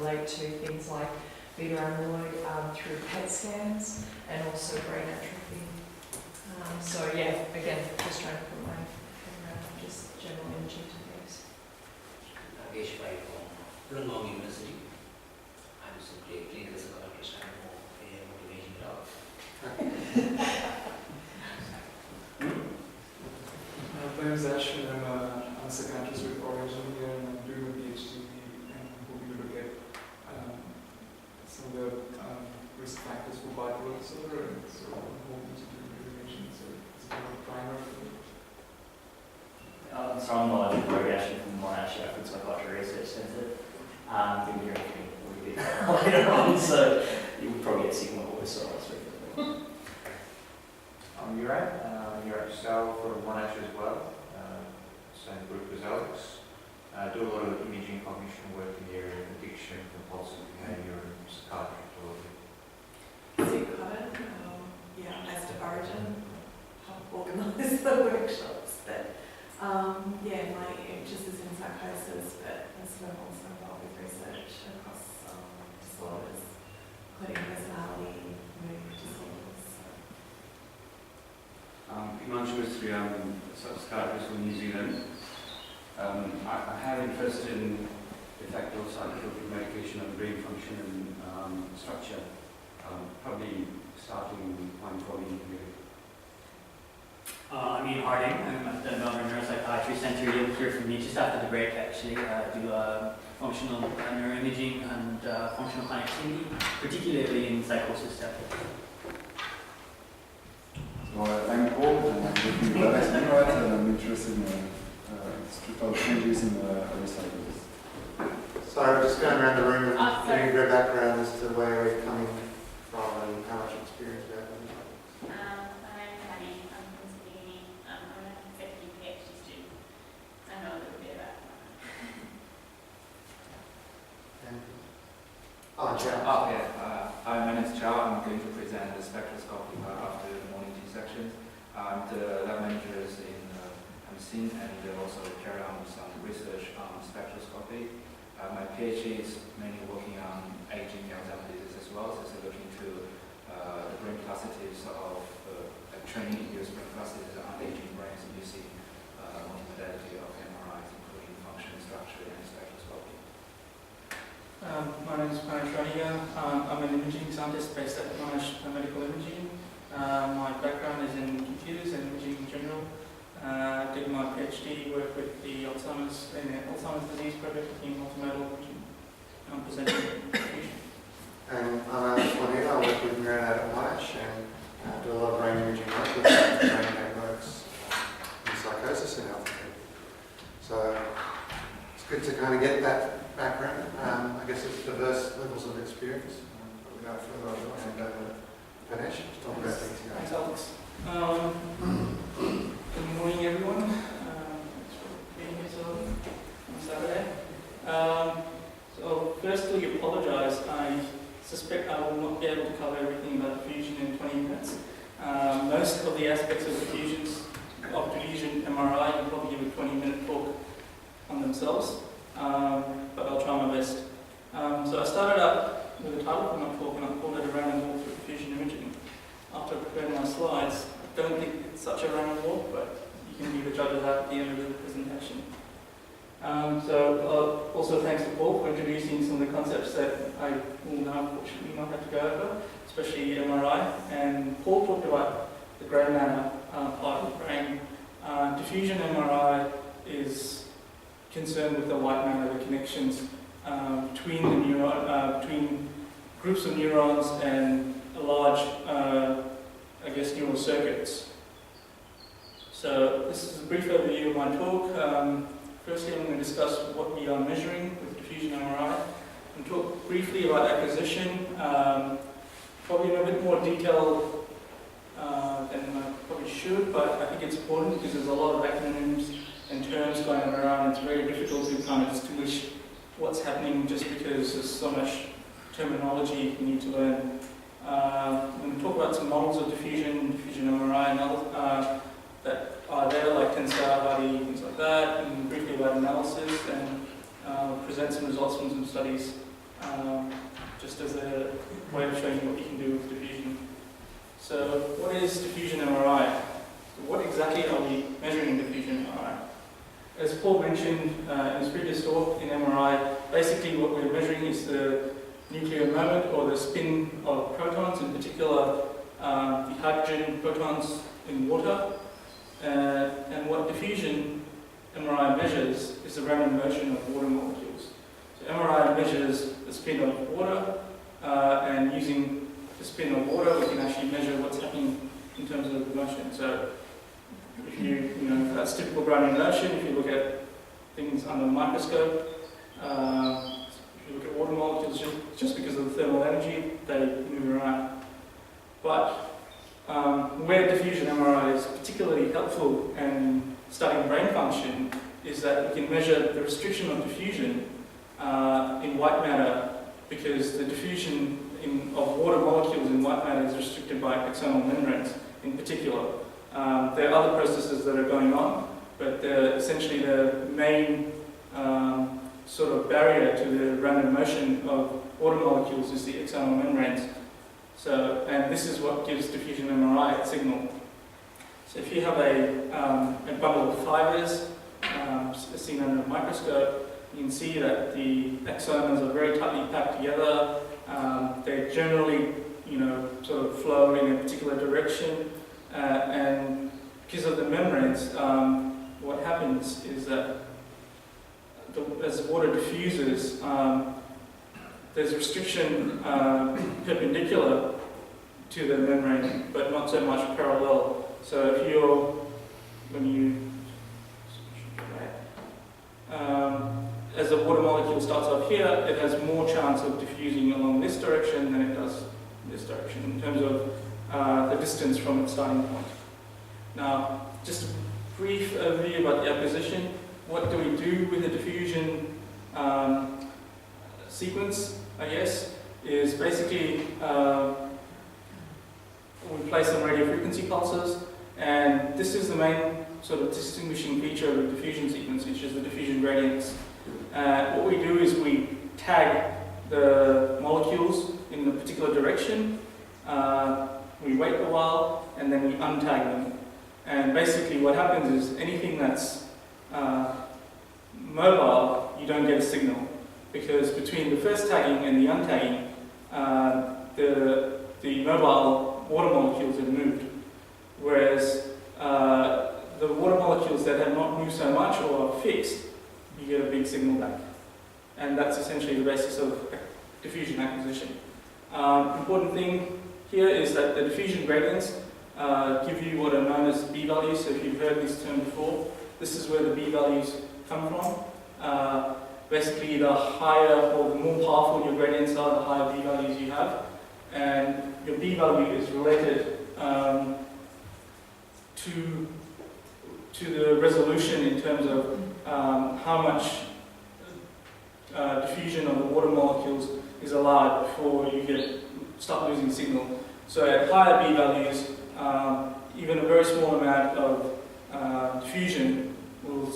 relate to things like beta amyloid through PET scans and also brain atrophy. So yeah, again, just trying to put my finger around just general imaging techniques. Nagesh Pai from Wollongong University. I'm simply a clinical psychologist and more motivation talk. My name is Ash, and I'm a psychiatrist with origin here, and I'm doing a PhD and hoping to get some of the risk factors for bipolar disorder, and so I'm hoping to do intervention. So it's a primer for it. So I'm Monash from Monash Food Psychiatry Research Centre. You'll be hearing from me a little bit later on, so you'll probably get sick of my voice, so I'll speak a little bit. I'm Uriah Sal from Monash as well, same group as Alex. Do a lot of imaging cognition work in the area of addiction, compulsive behaviour, and psychiatry broadly. So as to Origin, help organise the workshops, but my interest is in psychosis, but I'm also involved with research across disorders, including personality, mood disorders. Himanshu Mistry, I'm a psychiatrist from New Zealand. I have interest in de facto psychotropic medication of brain function and structure, probably starting with point calling here. I'm Ian Harding. I'm at the Melbourne Neuropsychiatry Centre. You'll hear from me just after the break, actually. I do functional neuroimaging and functional connectivity, particularly in psychosis therapy. So I'm Paul, and I'm working with Alex, and I'm interested in structural changes in recycles. So just going around the room and getting a bit of background as to where we're coming from and how much experience we have. My name is Annie. I'm from Sydney. I'm a second year PhD student. I know a little bit about that. Hi, my name is Chao. I'm going to present the spectroscopy after the morning T section. I'm the lab manager in MSIN and also carry on some research on spectroscopy. My PhD is mainly working on aging Alzheimer's disease as well, so looking to the brain plasticities of training-induced brain plasticities on aging brains using multimodality of MRIs, including function, structure, and spectroscopy. My name is Dr Parnesh Raniga. I'm an imaging scientist based at Monash Medical Imaging. My background is in computers and imaging in general. Did my PhD work with the Alzheimer's disease project in multimodal imaging. I'm presenting diffusion. And I'm Alex Juanita. I work with Neuroscience at Monash and do a lot of brain imaging work with brain networks in psychosis and healthcare. So it's good to kind of get that background. I guess it's diverse levels of experience. Without further ado, I'll hand over to Parnesh to talk about things here. Thanks, Alex. Good morning, everyone. Thanks for being here so on Saturday. So firstly, apologise. I suspect I will not be able to cover everything about diffusion in 20 minutes. Most of the aspects of diffusion MRI, I'll probably give a 20-minute talk on themselves, but I'll try my best. So I started out with a title for my talk, and I called it a random walk through diffusion imaging. After preparing my slides, I don't think it's such a random walk, but you can be the judge of that at the end of the presentation. Also thanks to Paul for introducing some of the concepts that I will now unfortunately not have to go over, especially MRI. And Paul talked about the grey matter part of the brain. Diffusion MRI is concerned with the white matter, the connections between groups of neurons and a large, neural circuits. So this is a brief overview of my talk. Firstly, I'm going to discuss what we are measuring with diffusion MRI, and talk briefly about acquisition, probably in a bit more detail than I probably should, but I think it's important because there's a lot of acronyms and terms going around. It's very difficult to kind of distinguish what's happening just because there's so much terminology you need to learn. I'm going to talk about some models of diffusion MRI, and others that are there, like tensor, Hardy, things like that, and briefly about analysis, and present some results from some studies just as a way of showing you what you can do with diffusion. So what is diffusion MRI? What exactly are we measuring in diffusion MRI? As Paul mentioned in his previous talk, in MRI, basically what we're measuring is the nuclear moment or the spin of protons, in particular the hydrogen protons in water. And what diffusion MRI measures is the random motion of water molecules. So MRI measures the spin of water, and using the spin of water, we can actually measure what's happening in terms of the motion. So if that's typical Brownian motion. If you look at things under a microscope, if you look at water molecules, just because of the thermal energy, they move around. But where diffusion MRI is particularly helpful in studying brain function is that we can measure the restriction of diffusion in white matter, because the diffusion of water molecules in white matter is restricted by axonal membranes in particular. There are other processes that are going on, but essentially the main sort of barrier to the random motion of water molecules is the axonal membranes. So, and this is what gives diffusion MRI its signal. So if you have a bundle of fibers seen under a microscope, you can see that the axons are very tightly packed together. They generally, sort of flow in a particular direction, and because of the membranes, what happens is that as water diffuses, there's restriction perpendicular to the membrane, but not so much parallel. So as the water molecule starts up here, it has more chance of diffusing along this direction than it does this direction in terms of the distance from its starting point. Now, just a brief overview about the acquisition. What do we do with the diffusion sequence, I guess, is basically we play some radio frequency pulses, and this is the main sort of distinguishing feature of the diffusion sequence, which is the diffusion gradients. What we do is we tag the molecules in a particular direction, we wait a while, and then we untag them. And basically what happens is anything that's mobile, you don't get a signal, because between the first tagging and the untagging, the mobile water molecules have moved, whereas the water molecules that have not moved so much or are fixed, you get a big signal back. And that's essentially the basis of diffusion acquisition. Important thing here is that the diffusion gradients give you what are known as B-values. So if you've heard this term before, this is where the B-values come from. Basically, the higher or the more powerful your gradients are, the higher B-values you have. And your B-value is related to the resolution in terms of how much diffusion of the water molecules is allowed before you start losing signal. So at higher B-values, even a very small amount of diffusion will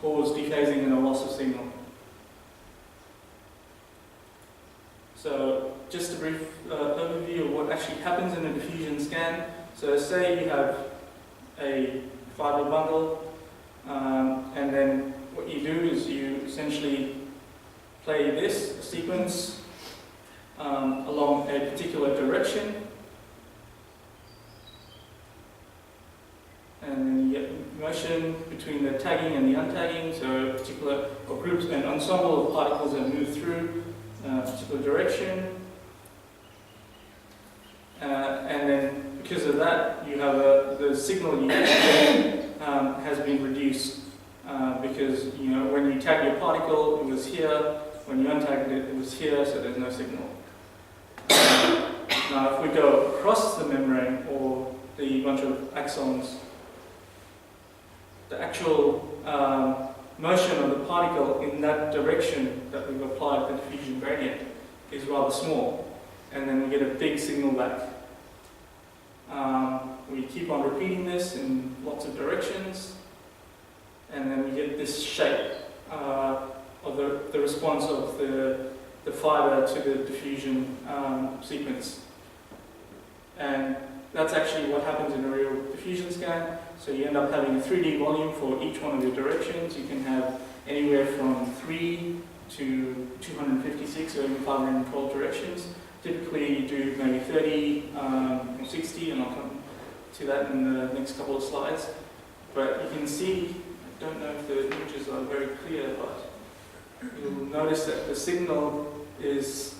cause dephasing and a loss of signal. So just a brief overview of what actually happens in a diffusion scan. So say you have a fiber bundle, and then what you do is you essentially play this sequence along a particular direction, and then you get motion between the tagging and the untagging, so a particular groups and ensemble of particles that move through a particular direction, and then because of that, you have the signal you get has been reduced because when you tag your particle, it was here. When you untagged it, it was here, so there's no signal. Now, if we go across the membrane or the bunch of axons, the actual motion of the particle in that direction that we've applied the diffusion gradient is rather small, and then we get a big signal back. We keep on repeating this in lots of directions, and then we get this shape of the response of the the fiber to the diffusion sequence. And that's actually what happens in a real diffusion scan. So you end up having a 3D volume for each one of your directions. You can have anywhere from 3 to 256 or even 512 directions. Typically you do maybe 30 or 60, and I'll come to that in the next couple of slides. But you can see, I don't know if the images are very clear, but you'll notice that the signal is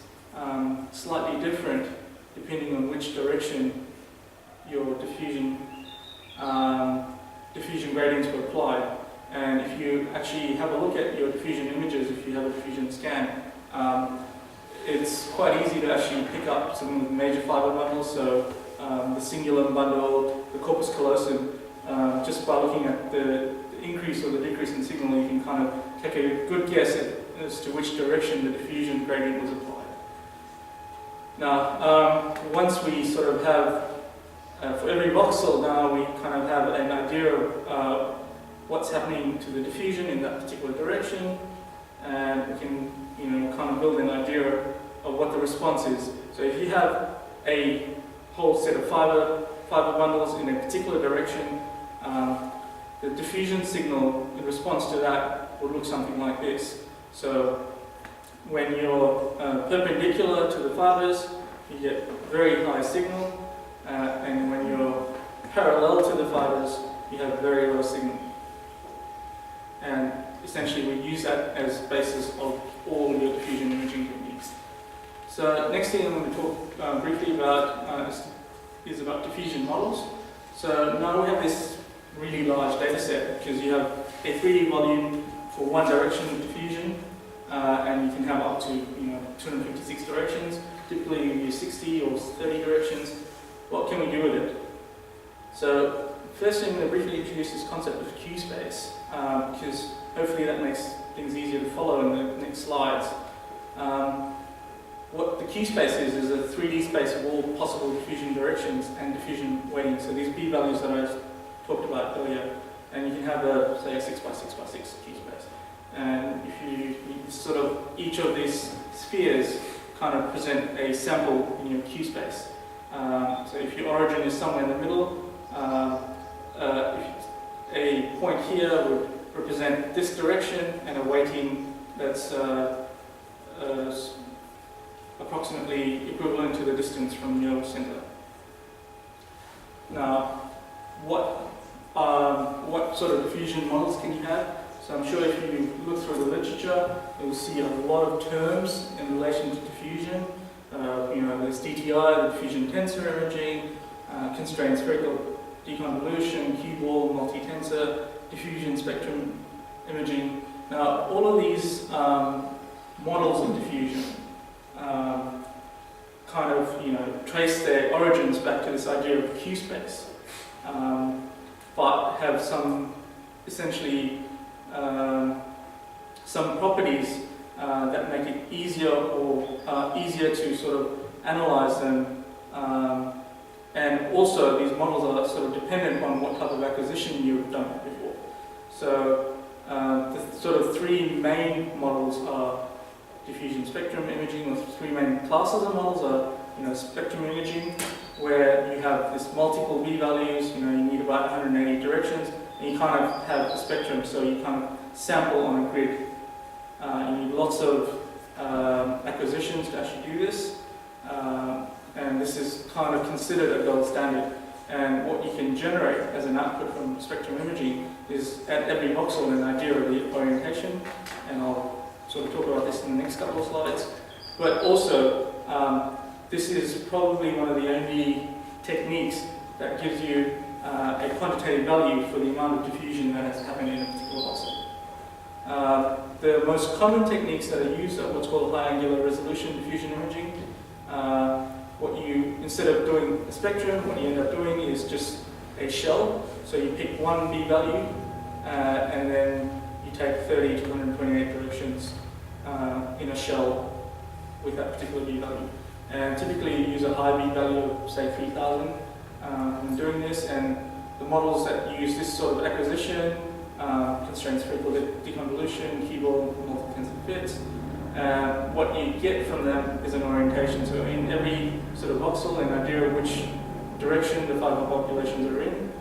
slightly different depending on which direction your diffusion gradients were applied. And if you actually have a look at your diffusion images, if you have a diffusion scan, it's quite easy to actually pick up some of the major fiber bundles, so the cingulum bundle, the corpus callosum. Just by looking at the increase or the decrease in signal, you can kind of take a good guess as to which direction the diffusion gradient was applied. Now, once we sort of have, for every voxel now, we kind of have an idea of what's happening to the diffusion in that particular direction, and we can, kind of build an idea of what the response is. So if you have a whole set of fiber bundles in a particular direction, the diffusion signal in response to that would look something like this. So when you're perpendicular to the fibers, you get very high signal, and when you're parallel to the fibers, you have very low signal. And essentially we use that as basis of all your diffusion imaging techniques. So next thing I'm going to talk briefly about is about diffusion models. So now we have this really large data set, because you have a 3D volume for one direction of diffusion, and you can have up to 256 directions. Typically you use 60 or 30 directions. What can we do with it? So firstly I'm going to briefly introduce this concept of Q-space, because hopefully that makes things easier to follow in the next slides. What the Q-space is a 3D space of all possible diffusion directions and diffusion weighting. So these B values that I talked about earlier, and you can have say a 6 by 6 by 6 Q-space. And if you sort of, each of these spheres kind of present a sample in your Q-space. So if your origin is somewhere in the middle, a point here would represent this direction and a weighting that's approximately equivalent to the distance from your center. Now, what sort of diffusion models can you have? So I'm sure if you look through the literature, you'll see a lot of terms in relation to diffusion. There's DTI, the diffusion tensor imaging, constrained spherical deconvolution, cue-ball, multi-tensor, diffusion spectrum imaging. Now, all of these models of diffusion kind of, trace their origins back to this idea of Q-space, but have some, essentially, some properties that make it easier to sort of analyze them, and also these models are sort of dependent on what type of acquisition you've done before. So the sort of three main models are diffusion spectrum imaging, or three main classes of models are spectrum imaging, where you have this multiple B values, you need about 180 directions, and you kind of have a spectrum, so you kind of sample on a grid. You need lots of acquisitions to actually do this, and this is kind of considered a gold standard. And what you can generate as an output from spectrum imaging is at every voxel an idea of the orientation, and I'll sort of talk about this in the next couple of slides. But also, this is probably one of the only techniques that gives you a quantitative value for the amount of diffusion that has happened in a particular voxel. The most common techniques that are used are what's called high angular resolution diffusion imaging. Instead of doing a spectrum, what you end up doing is just a shell. So you pick one B value, and then you take 30 to 128 directions in a shell with that particular B value. And typically you use a high B value of, say, 3000 when doing this, and the models that use this sort of acquisition, constrained spherical deconvolution, cue-ball, multi-tensor fits, what you get from them is an orientation. So in every sort of voxel, an idea of which direction the fiber populations are in,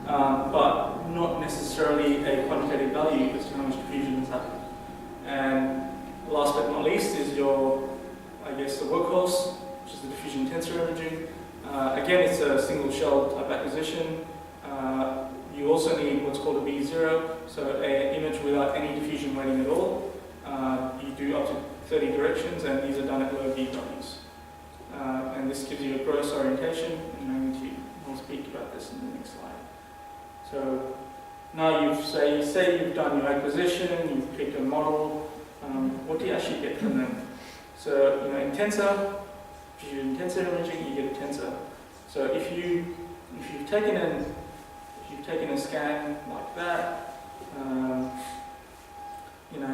but not necessarily a quantitative value as to how much diffusion has happened. And last but not least is your, I guess, the workhorse, which is the diffusion tensor imaging. Again, it's a single shell type acquisition. You also need what's called a B0, so an image without any diffusion weighting at all. You do up to 30 directions, and these are done at low B values. And this gives you a gross orientation and magnitude. I'll speak about this in the next slide. So now you've say you've done your acquisition, you've picked a model. What do you actually get from them? So in tensor, if you do tensor imaging, you get a tensor. So if you've taken a scan like that,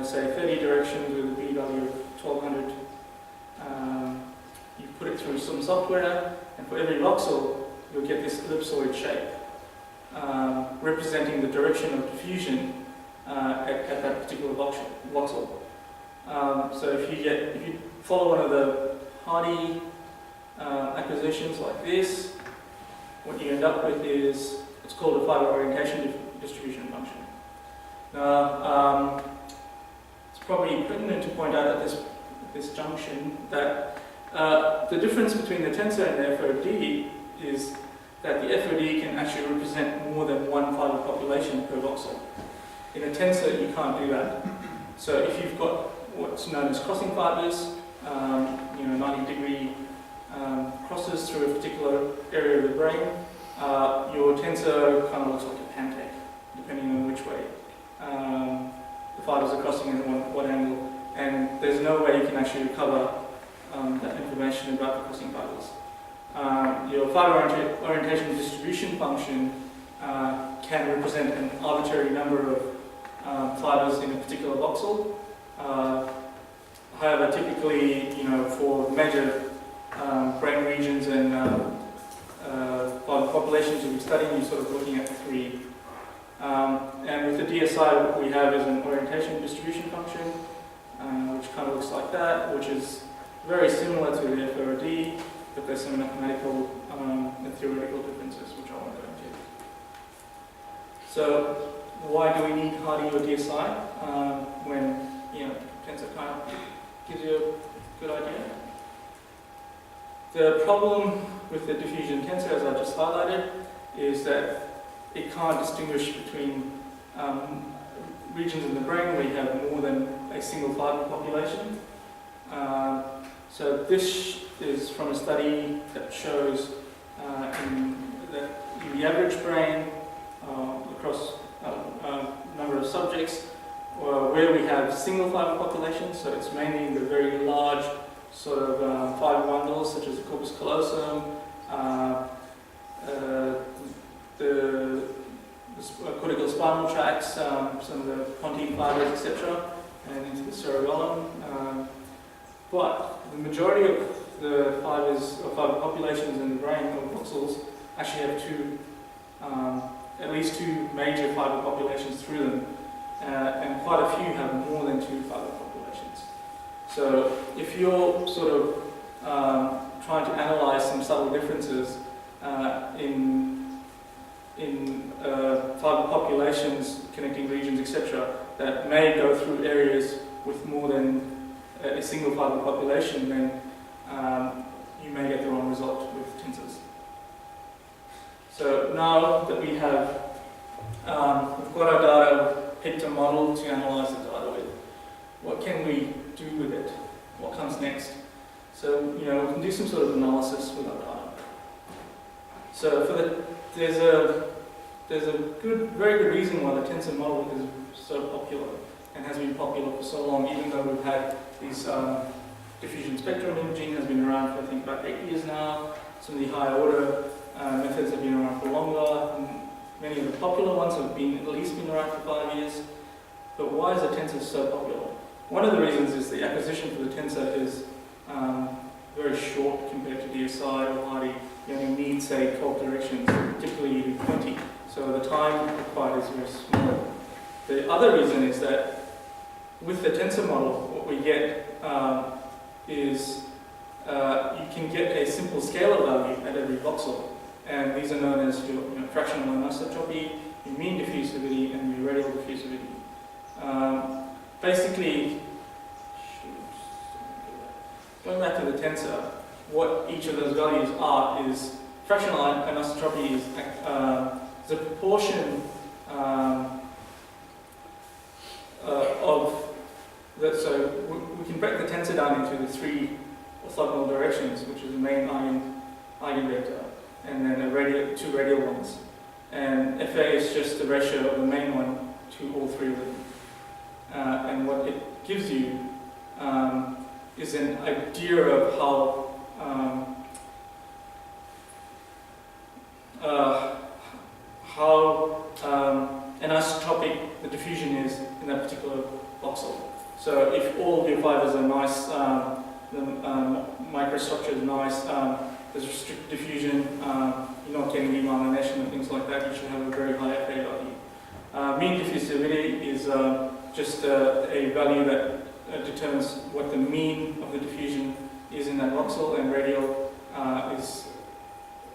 say 30 directions with a B value of 1200, you put it through some software, and for every voxel, you'll get this ellipsoid shape, representing the direction of diffusion at that particular voxel. So if you follow one of the Hardy acquisitions like this, what you end up with is it's called a fiber orientation distribution function. Now, it's probably pertinent to point out at this junction that the difference between the tensor and the FOD is that the FOD can actually represent more than one fiber population per voxel. In a tensor, you can't do that. So if you've got what's known as crossing fibers, 90-degree crosses through a particular area of the brain, your tensor kind of looks like a pancake, depending on which way the fibers are crossing in what angle. And there's no way you can actually recover that information about the crossing fibers. Your fiber orientation distribution function can represent an arbitrary number of fibers in a particular voxel. However, typically, for major brain regions and fiber populations you'll be studying, you're sort of looking at 3. And with the DSI, what we have is an orientation distribution function, which kind of looks like that, which is very similar to the FOD, but there's some mathematical and theoretical differences, which I won't go into. So, why do we need Hardy or DSI when tensor kind of gives you a good idea? The problem with the diffusion tensor, as I just highlighted, is that it can't distinguish between regions in the brain where you have more than a single fiber population. So this is from a study that shows in the average brain across a number of subjects where we have single fiber populations, so it's mainly in the very large sort of fiber bundles such as the corpus callosum, the cortical spinal tracts, some of the pontine fibers, etc., and into the cerebellum. But the majority of the fibers or fiber populations in the brain, or voxels, actually have at least two major fiber populations through them, and quite a few have more than 2 fiber populations. So if you're sort of trying to analyze some subtle differences in fiber populations, connecting regions, etc., that may go through areas with more than a single fiber population, then you may get the wrong result with tensors. So now that we have we've got our data, we've picked a model to analyze the data with, what can we do with it? What comes next? So we can do some sort of analysis with our data. So there's a very good reason why the tensor model is so popular and has been popular for so long, even though we've had these diffusion spectrum imaging has been around for I think about 8 years now. Some of the higher order methods have been around for longer. And many of the popular ones have at least been around for 5 years. But why is the tensor so popular? One of the reasons is the acquisition for the tensor is very short compared to DSI or Hardy. You only need, say, 12 directions, typically you do 20. So the time required is very small. The other reason is that with the tensor model, what we get is you can get a simple scalar value at every voxel, and these are known as your fractional anisotropy, your mean diffusivity, and your radial diffusivity. Basically, going back to the tensor, what each of those values are is fractional anisotropy is the proportion of that. So we can break the tensor down into the three orthogonal directions, which is the main eigenvector, and then two radial ones. And Fa is just the ratio of the main one to all three of them. And what it gives you is an idea of how anisotropic the diffusion is in that particular voxel. So if all of your fibers are nice, the microstructure is nice, there's restricted diffusion, you're not getting demyelination and things like that, you should have a very high Fa value. Mean diffusivity is just a value that determines what the mean of the diffusion is in that voxel, and radial is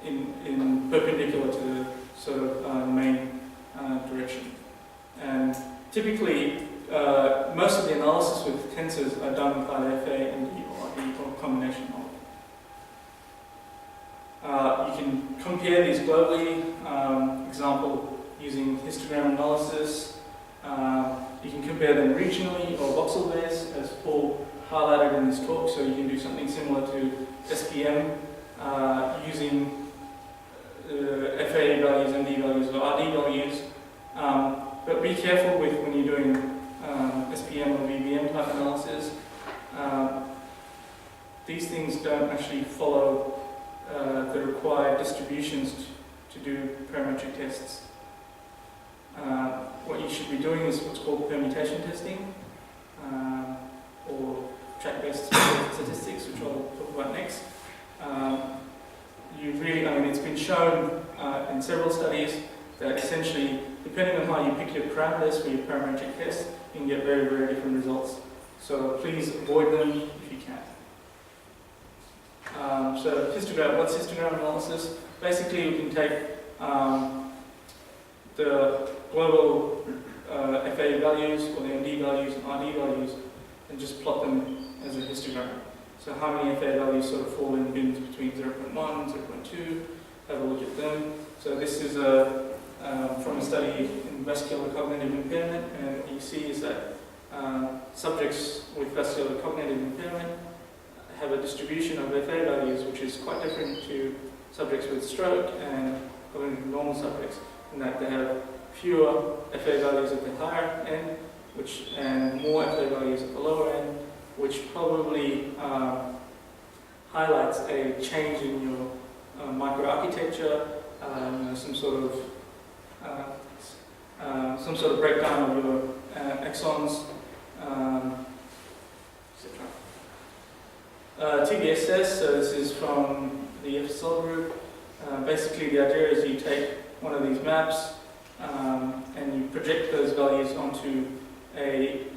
in perpendicular to the sort of main direction. And typically, most of the analysis with tensors are done with either Fa, MD, or RD, or a combination of. You can compare these globally, example using histogram analysis. You can compare them regionally or voxel-based, as Paul highlighted in his talk, so you can do something similar to SPM using FA values, MD values, or RD values. But be careful with when you're doing SPM or VBM type analysis. These things don't actually follow the required distributions to do parametric tests. What you should be doing is what's called permutation testing, or track-based statistics, which I'll talk about next. It's been shown in several studies that essentially, depending on how you pick your parameters for your parametric test, you can get very, very different results. So please avoid them if you can. So histogram, what's histogram analysis? Basically, we can take the global FA values, or the MD values and RD values, and just plot them as a histogram. So how many FA values sort of fall in bins between 0.1 and 0.2, have a look at them. So this is from a study in vascular cognitive impairment, and what you see is that subjects with vascular cognitive impairment have a distribution of FA values which is quite different to subjects with stroke and cognitive normal subjects, in that they have fewer FA values at the higher end, and more FA values at the lower end, which probably highlights a change in your microarchitecture, some sort of breakdown of your exons, etc. TBSS, so this is from the FSL group. Basically, the idea is you take one of these maps and you project those values onto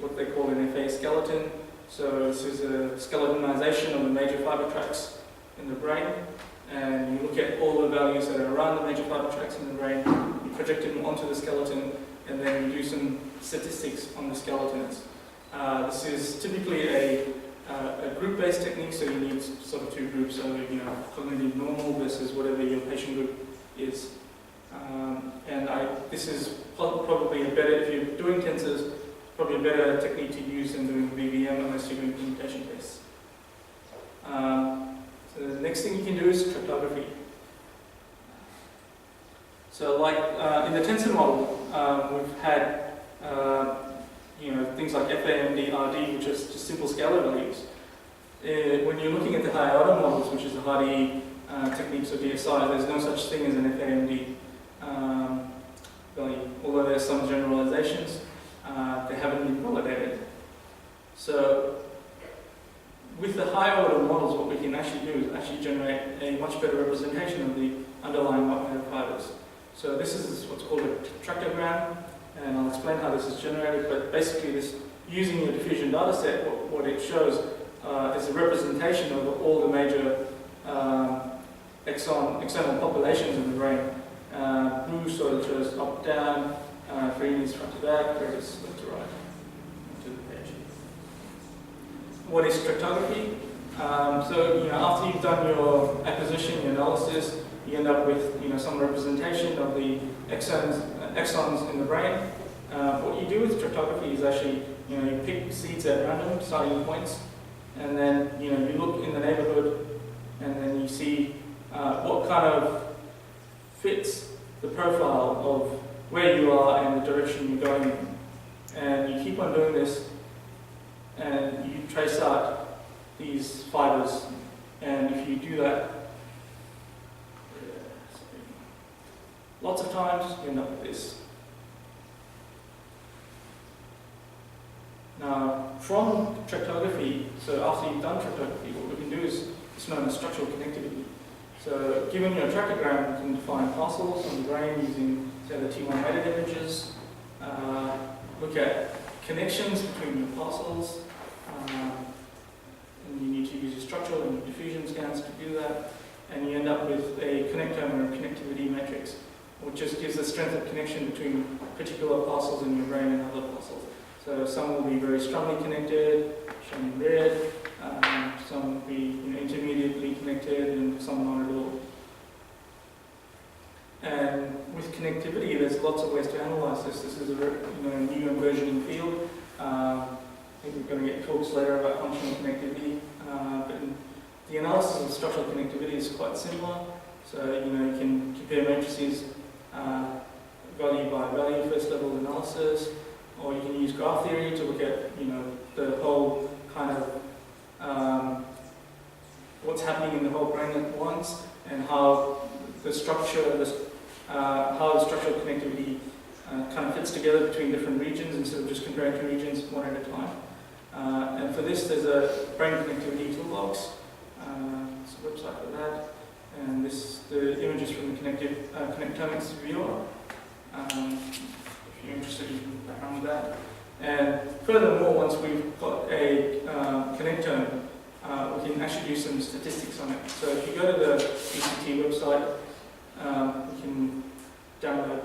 what they call an FA skeleton. So this is a skeletonization of the major fiber tracts in the brain, and you look at all the values that are around the major fiber tracts in the brain, you project them onto the skeleton, and then you do some statistics on the skeletons. This is typically a group-based technique, so you need sort of two groups, so cognitive normal versus whatever your patient group is. This is probably a better, if you're doing tensors, probably a better technique to use than doing VBM unless you're doing permutation tests. So the next thing you can do is cryptography. So like in the tensor model, we've had things like FA, MD, RD, which are just simple scalar values. When you're looking at the higher order models, which is the Hardy techniques of DSI, there's no such thing as an FA, MD value, although there's some generalizations. They haven't been validated. So with the higher order models, what we can actually do is actually generate a much better representation of the underlying white matter fibers. So this is what's called a tractogram, and I'll explain how this is generated, but basically this, using your diffusion data set, what it shows is a representation of all the major external populations in the brain. Blue sort of shows up, down, green is front to back, red is left to right, to the page. What is stratigraphy? So after you've done your acquisition, your analysis, you end up with some representation of the exons in the brain. What you do with stratigraphy is actually you pick seeds at random, starting points, and then you look in the neighborhood, and then you see what kind of fits the profile of where you are and the direction you're going in. And you keep on doing this, and you trace out these fibers. And if you do that lots of times, you end up with this. Now, from tractography, so after you've done tractography, what we can do is it's known as structural connectivity. So given your tractogram, you can define parcels on the brain using, say, the T1 weighted images, look at connections between your parcels, and you need to use your structural and diffusion scans to do that, and you end up with a connectome or a connectivity matrix, which just gives the strength of connection between particular parcels in your brain and other parcels. So some will be very strongly connected, shown in red, some will be intermediately connected, and some not at all. And with connectivity, there's lots of ways to analyze this. This is a new and burgeoning field. I think we're going to get talks later about functional connectivity, but the analysis of structural connectivity is quite similar. So you can compare matrices value by value, first level analysis, or you can use graph theory to look at the whole kind of what's happening in the whole brain at once, and how the structural connectivity kind of fits together between different regions instead of just comparing two regions one at a time. And for this, there's a brain connectivity toolbox. It's a website for that, and the images from the connectomics viewer. If you're interested, you can back on with that. And furthermore, once we've got a connectome, we can actually do some statistics on it. So if you go to the ECT website, we can download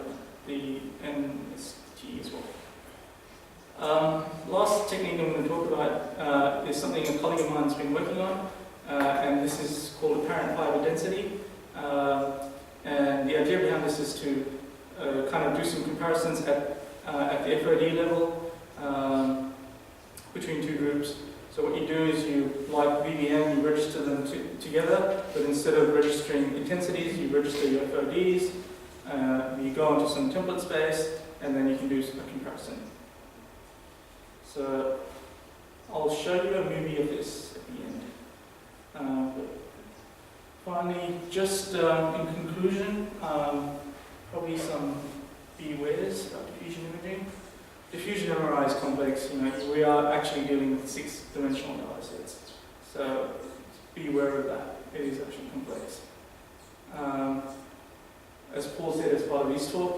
the NST as well. Last technique I'm going to talk about is something a colleague of mine has been working on, and this is called apparent fiber density. And the idea behind this is to kind of do some comparisons at the FOD level between two groups. So what you do is like VBM, you register them together, but instead of registering intensities, you register your FODs, you go into some template space, and then you can do a comparison. So I'll show you a movie of this at the end. But finally, just in conclusion, probably some bewares about diffusion imaging. Diffusion MRI is complex. We are actually dealing with 6-dimensional data sets, so be aware of that. It is actually complex. As Paul said as part of his talk,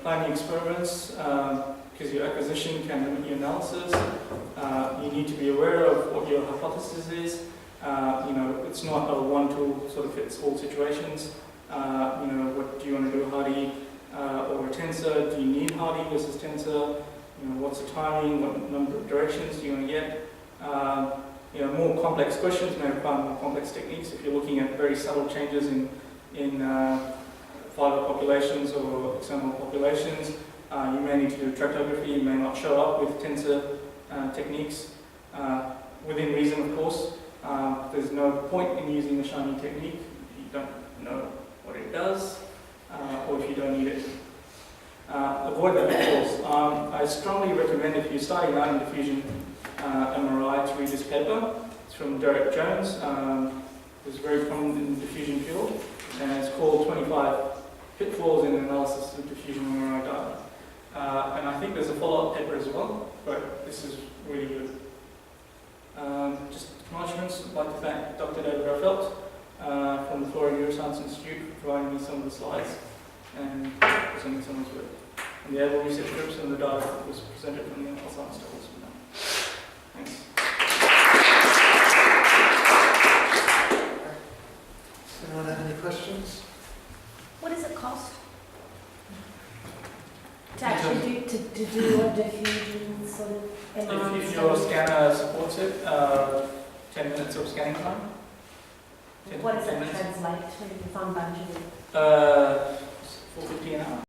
planning experiments, because your acquisition can limit your analysis. You need to be aware of what your hypothesis is. It's not a one tool sort of fits all situations. What do you want to do, Hardy or a tensor? Do you need Hardy versus tensor? What's the timing? What number of directions do you want to get? More complex questions may require more complex techniques. If you're looking at very subtle changes in fiber populations or external populations, you may need to do tractography. You may not show up with tensor techniques. Within reason, of course. There's no point in using the shiny technique if you don't know what it does, or if you don't need it. Avoid that, of course. I strongly recommend, if you're starting out in diffusion MRI, to read this paper. It's from Derek Jones. It's very prominent in the diffusion field, and it's called 25 Pitfalls in Analysis of Diffusion MRI Data. And I think there's a follow-up paper as well, but this is really good. Just acknowledgements. I'd like to thank Dr. David Raffelt from the Florida Neuroscience Institute for providing me some of the slides and presenting some of his work. And the able research groups and the data that was presented from the Alzheimer's studies. Thanks. questions? What does it cost? To actually to do a diffusion sort of MRI? If your scanner supports it, 10 minutes of scanning time. What does that translate to if I'm budgeting? $4.50 an hour.